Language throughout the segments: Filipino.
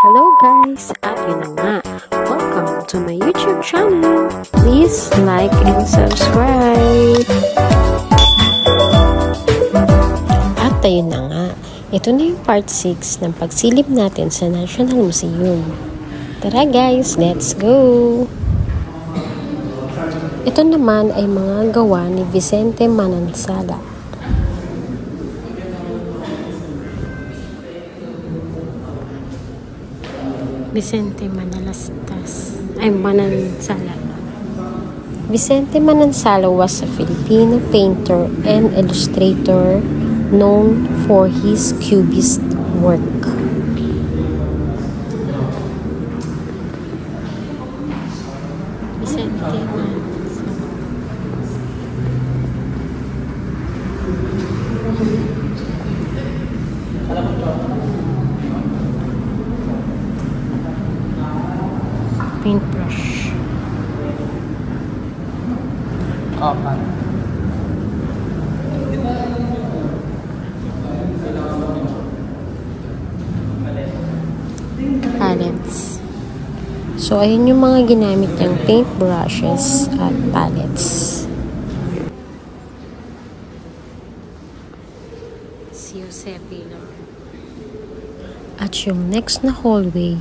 Hello guys! At yun na nga, welcome to my YouTube channel. Please like and subscribe. At ayun na nga, ito na yung part 6 ng pagsilip natin sa National Museum. Tara guys, let's go! Ito naman ay mga gawa ni Vicente Manansala. Vicente Manansala. Vicente Manansala was a Filipino painter and illustrator known for his cubist work. Vicente Manansala. Paintbrush. Palettes. So, ayun yung mga ginamit niyang paintbrushes at palettes. Si Josepe lang. At yung next na hallway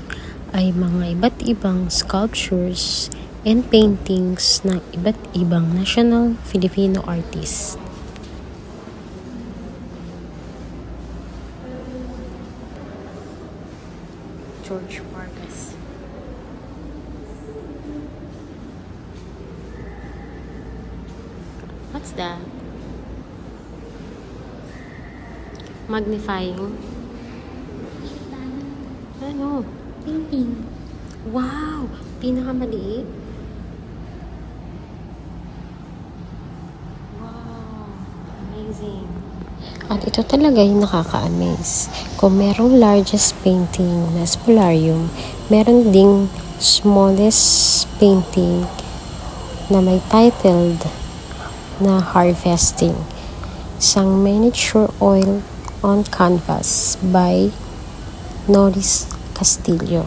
ay mga iba't ibang sculptures and paintings ng iba't ibang national Filipino artists. George Vargas. What's that? Magnifying? Ano? Painting. Wow! Pinakamaliit. Wow! Amazing. At ito talaga yung nakaka-amaze. Kung merong largest painting na spolarium, meron ding smallest painting na may titled na Harvesting. Isang miniature oil on canvas by Norris Castillo.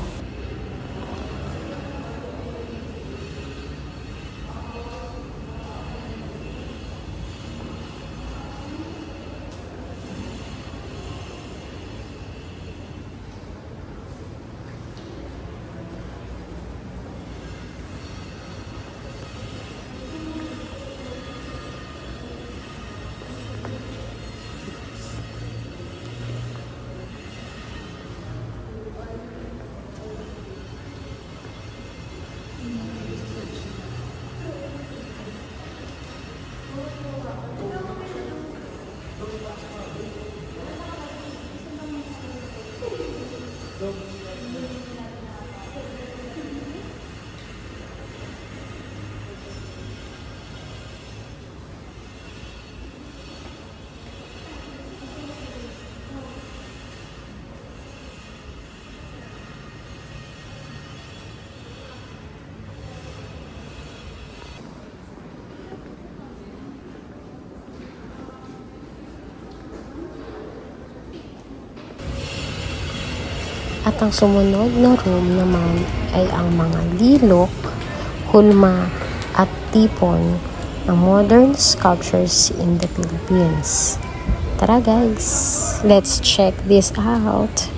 At ang sumunod na room naman ay ang mga lilok, hulma at tipon ng modern sculptures in the Philippines. Tara guys, let's check this out.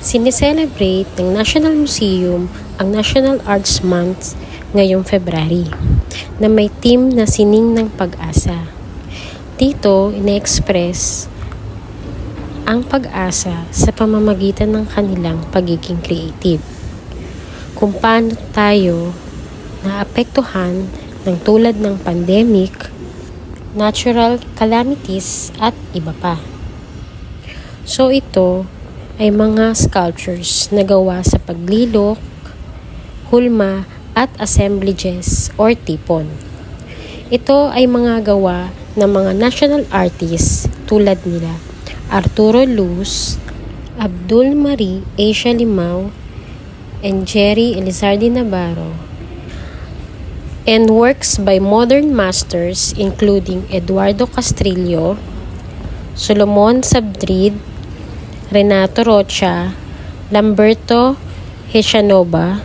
Sineselebrate ng National Museum ang National Arts Month ngayong February na may theme na Sining ng Pag-asa. Dito, ine-express ang pag-asa sa pamamagitan ng kanilang pagiging creative. Kung paano tayo naapektuhan ng tulad ng pandemic, natural calamities at iba pa. So ito ay mga sculptures na gawa sa paglilok, hulma at assemblages or tipon. Ito ay mga gawa ng mga national artists tulad nila Arturo Luz, Abdul Marie Asia Limao, and Jerry Elizardi Navarro, and works by modern masters including Eduardo Castrillo, Solomon Sabdrid, Renato Rocha, Lamberto Hechanova,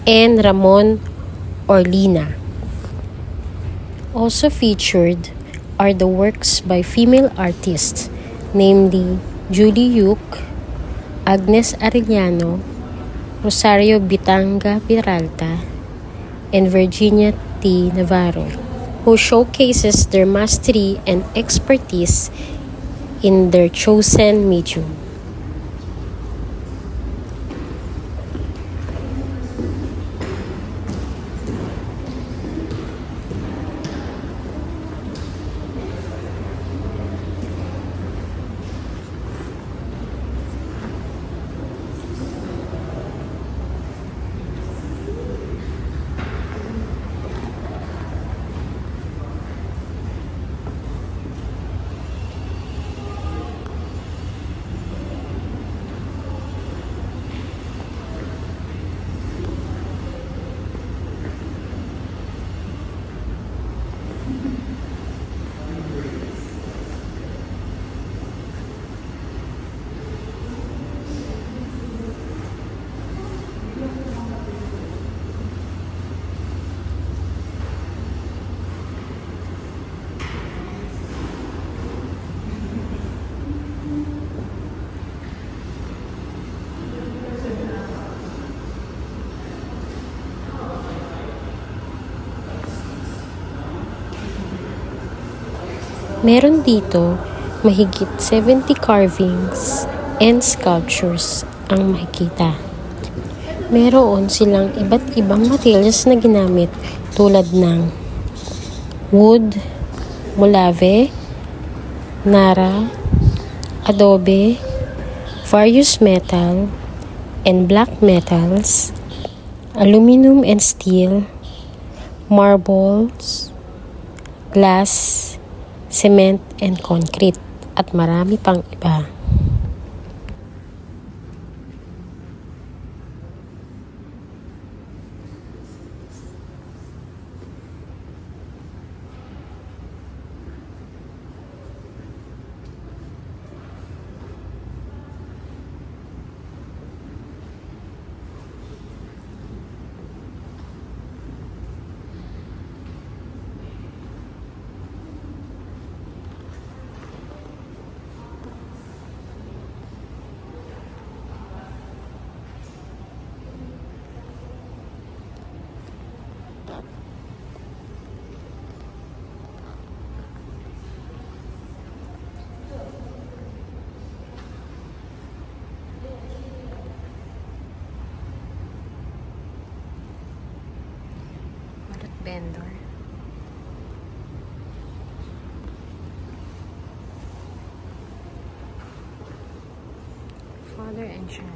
and Ramon Orlina. Also featured are the works by female artists, namely Julie Yuc, Agnes Arellano, Rosario Bitanga Peralta, and Virginia T. Navarro, who showcases their mastery and expertise in their chosen medium. Meron dito mahigit 70 carvings and sculptures ang makikita. Meron silang iba't ibang materials na ginamit tulad ng wood, molave, nara, adobe, various metal and black metals, aluminum and steel, marbles, glass, cement and concrete, at marami pang iba. Vendor. Father and child.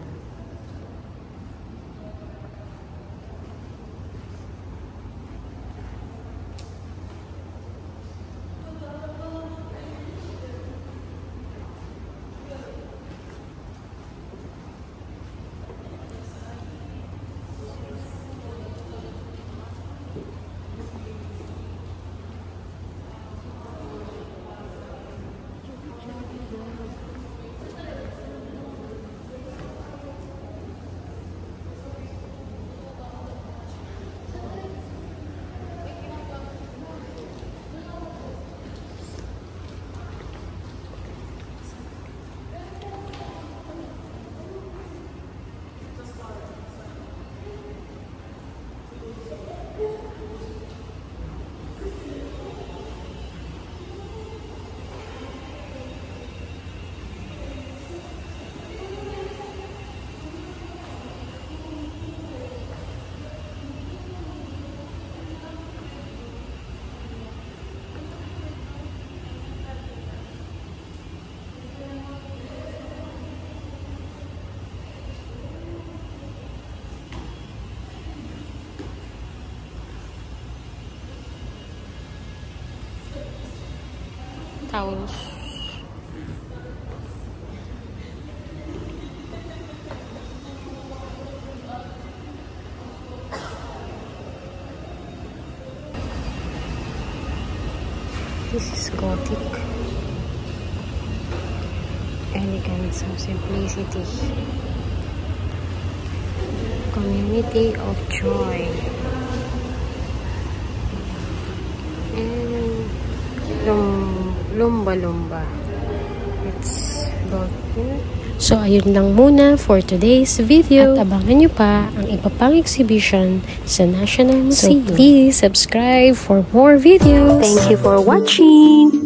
Towels. This is Gothic. Elegance of simplicity. Community of joy. And lumba-lumba. It's about here. So, ayun lang muna for today's video. At abangan nyo pa ang iba pang exhibition sa National Museum. So, please subscribe for more videos. Thank you for watching.